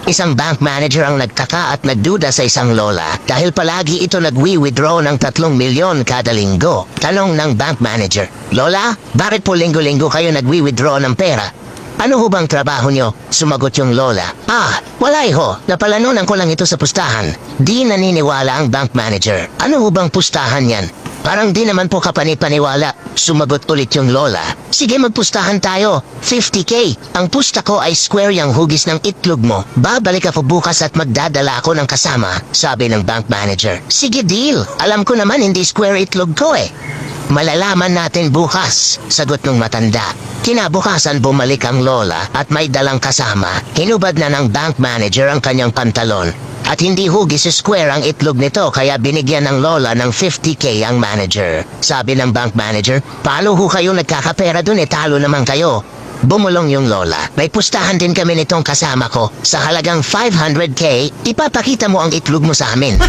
Isang bank manager ang nagtaka at nagduda sa isang lola dahil palagi ito nagwi-withdraw ng 3 milyon kada linggo. Tanong ng bank manager, "Lola, bakit po linggo-linggo kayo nagwi-withdraw ng pera? Ano ho bang trabaho nyo?" Sumagot yung lola, "Wala ho. Napalanunan ko lang ito sa pustahan." Di naniniwala ang bank manager. "Ano ho bang pustahan yan?" "Parang di naman po kapani-paniwala." Sumagot ulit yung lola. "Sige, magpustahan tayo. 50K. Ang pusta ko ay square yung hugis ng itlog mo. Babalik ako bukas at magdadala ako ng kasama," sabi ng bank manager. "Sige, deal. Alam ko naman hindi square itlog ko eh." "Malalaman natin bukas," sagot ng matanda. Kinabukasan bumalik ang lola at may dalang kasama. Hinubad na ng bank manager ang kanyang pantalon. At hindi hugis square ang itlog nito kaya binigyan ng lola ng 50K ang manager. Sabi ng bank manager, "Paano ho kayo nagkakapera dun talo naman kayo?" Bumulong yung lola. "May pustahan din kami nitong kasama ko. Sa halagang 500K, ipapakita mo ang itlog mo sa amin."